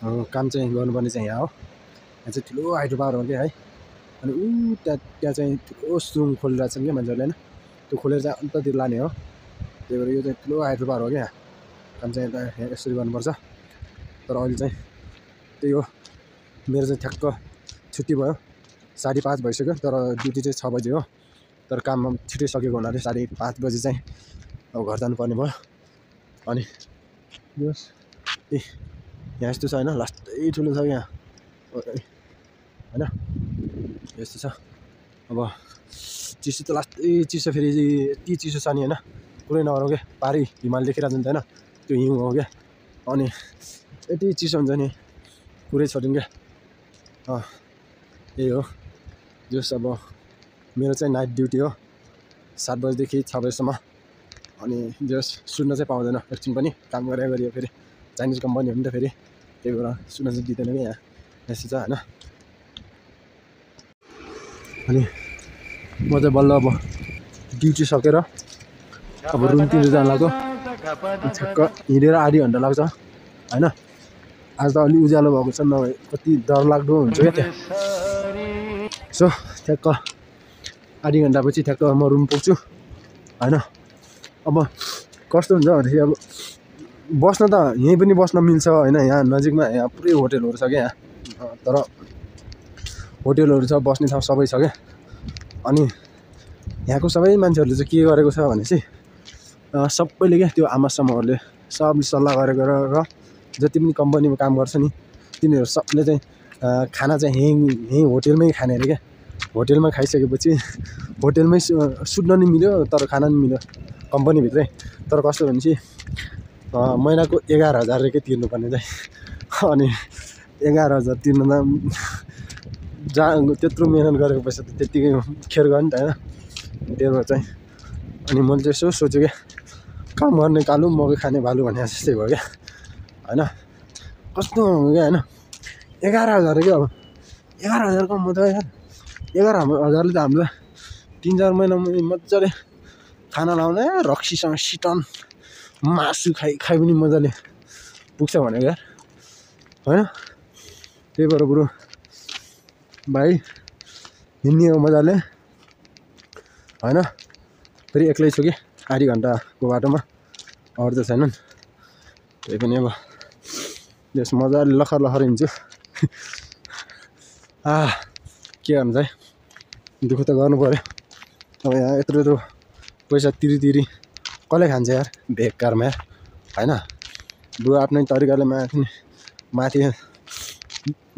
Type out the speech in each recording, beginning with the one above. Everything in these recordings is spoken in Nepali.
काम चाहिँ गर्नुपर्ने चाहिँ यहाँ हो। यहाँ चाहिँ ठुलो हाइड्रो पावर हो क्या है। अनि त्यहाँ चाहिँ ठुलो सुरुङ खोलिरहेको छन् क्या मान्छेहरूले होइन। त्यो खोलेर चाहिँ अन्ततिर लाने हो। त्यही भएर यो चाहिँ ठुलो हाइड्रो पावर हो क्या। काम चाहिँ यसरी गर्नुपर्छ। तर अहिले चाहिँ त्यही हो, मेरो चाहिँ ठ्याक्क छुट्टी भयो, 5:30 भइसक्यो। तर ड्युटी चाहिँ 6 बजे हो। तर काम छिटै सकेको हुनाले 5:30 बजे चाहिँ अब घर जानुपर्ने भयो। अनि यहाँ यस्तो छ होइन, लास्टै ठुलो छ यहाँ होइन, यस्तो छ। अब चिसो त लास्टै चिसो, फेरि यति चिसो छ नि होइन, कुरै नगरौँ क्या। पारि हिमाल देखिरहेको हुन्छ होइन, त्यो हिउँ हो क्या। अनि यति चिसो हुन्छ नि, कुरै छोड्यौँ क्या। यही हो जस। अब मेरो चाहिँ नाइट ड्युटी हो 7 बजेदेखि 6 बजेसम्म। अनि जस सुत्न चाहिँ पाउँदैन एकछिन पनि, काम गरियो। फेरि चाइनिज कम्पनी हो नि त, फेरि त्यही भएर सुत्न चाहिँ दिँदैन क्या यहाँ, यस्तो छ होइन। अनि म चाहिँ बल्ल अब ड्युटी सकेर अब रुमतिर जान लाग्यो। ठ्याक्क हिँडेर आधी घन्टा लाग्छ होइन। आज त अलि उज्यालो भएको छ, नभए कति डरलाग्दो हुन्छ क्या त्यहाँ। सो ठ्याक्क आधी घन्टापछि ठ्याक्क म रुम पुग्छु होइन। अब कस्तो हुन्छ भनेदेखि अब बस्न त यहीँ पनि बस्न मिल्छ होइन। यहाँ नजिकमा यहाँ पुरै होटेलहरू छ क्या यहाँ। तर होटेलहरू छ, बस्ने ठाउँ सबै छ क्या। अनि यहाँको सबै मान्छेहरूले चाहिँ के गरेको छ भनेपछि सबैले क्या, त्यो आमासम्महरूले सब सल्लाह गरेको र जति पनि कम्पनीमा काम गर्छ नि, तिनीहरू सबले चाहिँ खाना चाहिँ यहीँ होटेलमै खाने अरे क्या। होटेलमा खाइसकेपछि होटेलमै सुत्न नि मिल्यो, तर खाना नि मिल्यो कम्पनीभित्रै। तर कस्तो भनेपछि महिनाको 11,000 रुपियाँ तिर्नुपर्ने चाहिँ। अनि 11,000 तिर्नु त त्यत्रो मेहनत गरेको पैसा त त्यत्तिकै खेर गयो नि त होइन। त्यही भएर चाहिँ अनि मैले चाहिँ यसो सोचेँ क्या, काम गर्ने कालु मकै खाने भालु भने जस्तै भयो क्या होइन। कस्तो हो क्या होइन, 11,000 क्या। अब 11,000को म त यार 11,000ले त हामीलाई 3-4 महिनामा मजाले खाना लाउँदा रक्सीसँग सिटन मासु खाइ पनि मजाले पुग्छ भनेको यार होइन। त्यही भएर बरु भाइ हिँड्ने हो मजाले होइन। फेरि एक्लै छु कि आधी घन्टाको बाटोमा, अरू त छैनन्। त्यही पनि अब जस मजाले लखर हिँड्छु। के गर्नु चाहिँ, दुःख त गर्नु पऱ्यो। अब यहाँ यत्रो पैसा तिरी कसले खान्छ यार बेकारमा यार होइन। बरु आफ्नै तरिकाले माथि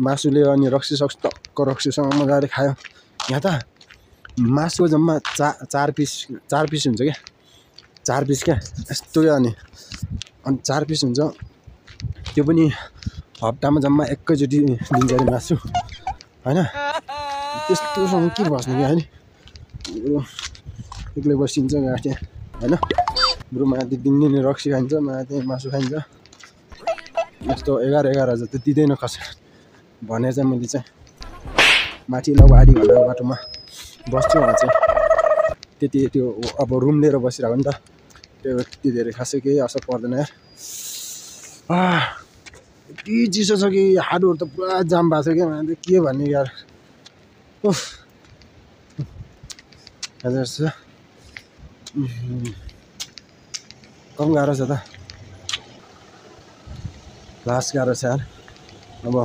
मासुले अनि टक्क रक्सीसँग मजाले खायो। यहाँ त मासु जम्मा 4 पिस हुन्छ क्या, 4 पिस क्या यस्तो क्या। अनि 4 पिस हुन्छ, त्यो पनि हप्तामा जम्मा एकैचोटि दिन्छ अरे मासु होइन। त्यस्तोसँग के बस्नु क्या होइन। एक्लै बसिन्छ गाँठ त्यहाँ होइन। बरु माथि दिनदिनै रक्सी खान्छ, माथि मासु खाइन्छ। यस्तो 11,000 त दिँदैन कसै भनेर चाहिँ मैले चाहिँ माथि लगभग आधी घन्टाको बाटोमा बस्छु। यहाँ चाहिँ त्यति त्यो अब रुम लिएर बसिरहेको नि त, त्यही भएर त्यति धेरै खासै केही असर पर्दैन यार। यति चिसो छ कि हातहरू त पुरा जाम भएको छ क्या, मैले के भन्ने यार। हजुर कम गाह्रो छ त, लास्ट गाह्रो छ यार। अब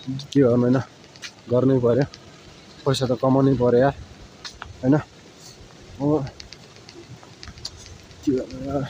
के गर्नु होइन, गर्नै पऱ्यो, पैसा त कमाउनै पऱ्यो यार होइन। अब के गर्नु यार।